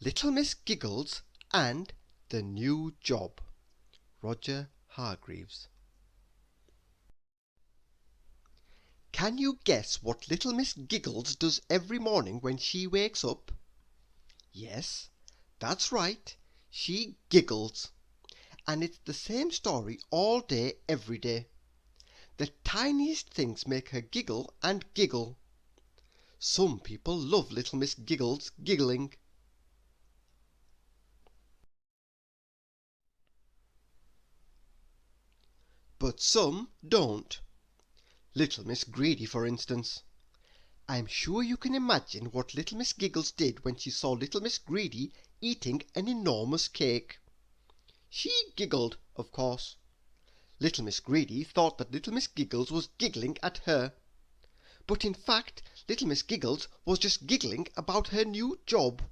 Little Miss Giggles and the New Job. Roger Hargreaves. Can you guess what Little Miss Giggles does every morning when she wakes up? Yes, that's right. She giggles. And it's the same story all day, every day. The tiniest things make her giggle and giggle. Some people love Little Miss Giggles giggling. But some don't. Little Miss Greedy, for instance. I'm sure you can imagine what Little Miss Giggles did when she saw Little Miss Greedy eating an enormous cake. She giggled, of course. Little Miss Greedy thought that Little Miss Giggles was giggling at her. But in fact, Little Miss Giggles was just giggling about her new job.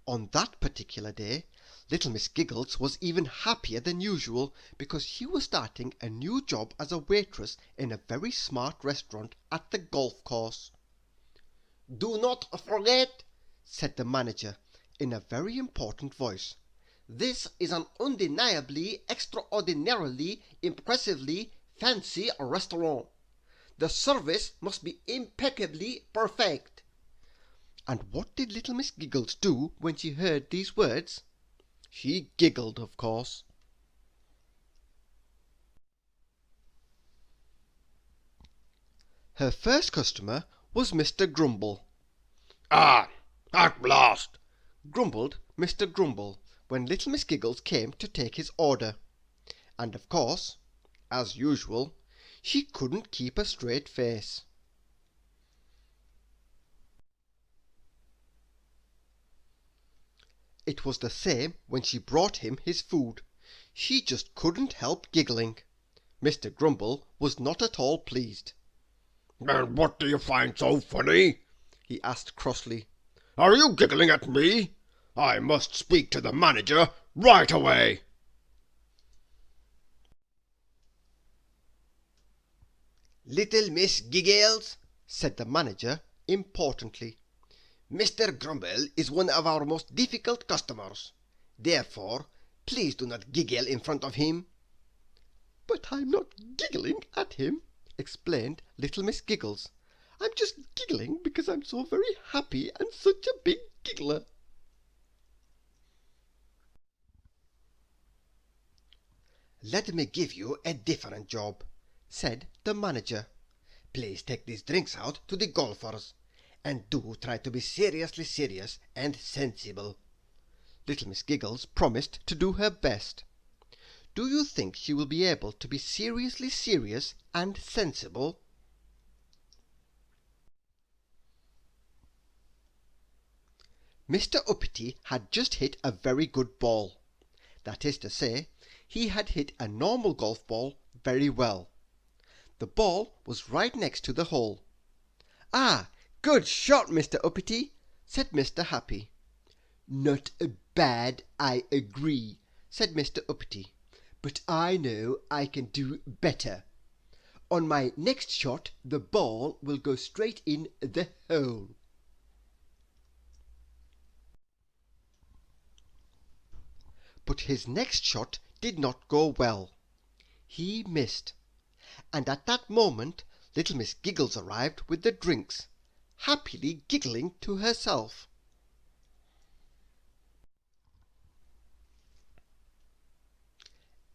On that particular day, Little Miss Giggles was even happier than usual because she was starting a new job as a waitress in a very smart restaurant at the golf course. "Do not forget," said the manager in a very important voice, "this is an undeniably, extraordinarily, impressively fancy restaurant. The service must be impeccably perfect." And what did Little Miss Giggles do when she heard these words? She giggled, of course. Her first customer was Mr. Grumble. "Ah, at last!" grumbled Mr. Grumble when Little Miss Giggles came to take his order. And of course, as usual, she couldn't keep a straight face. It was the same when she brought him his food. She just couldn't help giggling. Mr. Grumble was not at all pleased. "And what do you find so funny?" he asked crossly. "Are you giggling at me? I must speak to the manager right away." "Little Miss Giggles," said the manager importantly, "Mr. Grumble is one of our most difficult customers. Therefore, please do not giggle in front of him." "But I'm not giggling at him," explained Little Miss Giggles. "I'm just giggling because I'm so very happy and such a big giggler." "Let me give you a different job," said the manager. "Please take these drinks out to the golfers. And do try to be seriously serious and sensible." Little Miss Giggles promised to do her best. Do you think she will be able to be seriously serious and sensible? Mr. Uppity had just hit a very good ball. That is to say, he had hit a normal golf ball very well. The ball was right next to the hole. "Ah, good shot, Mr. Uppity," said Mr. Happy. "Not bad, I agree," said Mr. Uppity, "but I know I can do better. On my next shot the ball will go straight in the hole." But his next shot did not go well. He missed, and at that moment Little Miss Giggles arrived with the drinks, happily giggling to herself.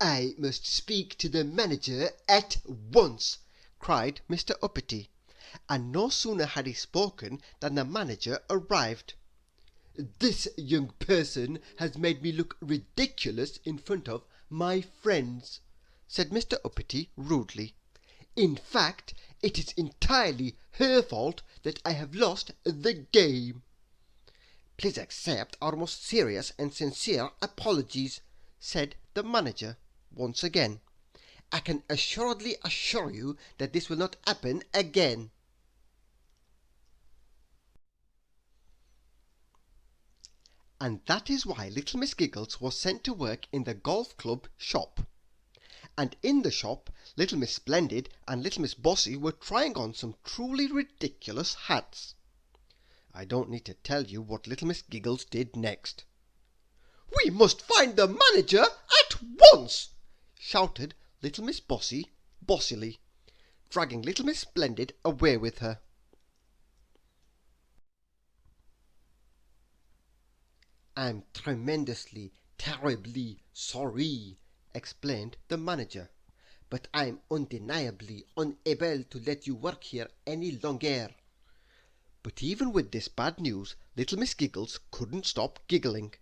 "I must speak to the manager at once," cried Mr. Uppity, and no sooner had he spoken than the manager arrived. "This young person has made me look ridiculous in front of my friends," said Mr. Uppity rudely. "In fact, it is entirely her fault that I have lost the game." "Please accept our most serious and sincere apologies," said the manager once again. "I can assuredly assure you that this will not happen again." And that is why Little Miss Giggles was sent to work in the golf club shop. and in the shop Little Miss Splendid and Little Miss Bossy were trying on some truly ridiculous hats. I don't need to tell you what Little Miss Giggles did next. We must find the manager at once, shouted Little Miss Bossy bossily, dragging Little Miss Splendid away with her. "I'm tremendously, terribly sorry," explained the manager, "but I'm undeniably unable to let you work here any longer." But even with this bad news, Little Miss Giggles couldn't stop giggling.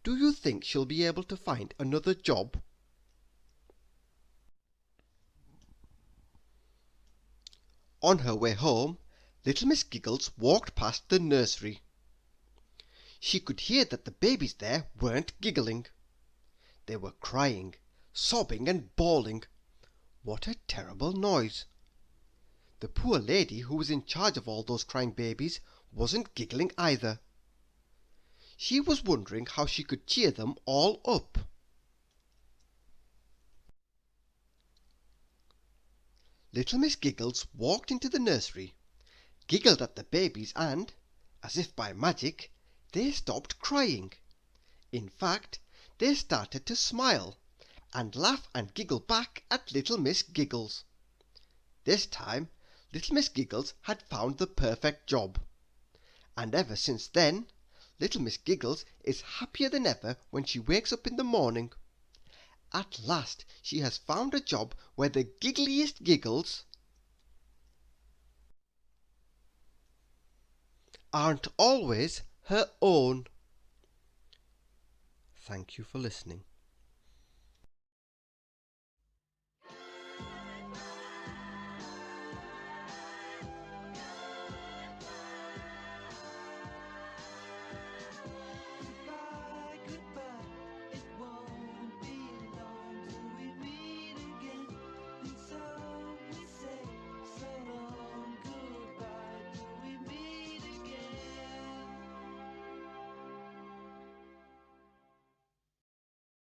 Do you think she'll be able to find another job? On her way home, Little Miss Giggles walked past the nursery. She could hear that the babies there weren't giggling. They were crying, sobbing and bawling. What a terrible noise! The poor lady who was in charge of all those crying babies wasn't giggling either. She was wondering how she could cheer them all up. Little Miss Giggles walked into the nursery, giggled at the babies and, as if by magic, they stopped crying. In fact, they started to smile and laugh and giggle back at Little Miss Giggles. This time, Little Miss Giggles had found the perfect job. And ever since then, Little Miss Giggles is happier than ever when she wakes up in the morning. At last she has found a job where the giggliest giggles aren't always her own. Thank you for listening.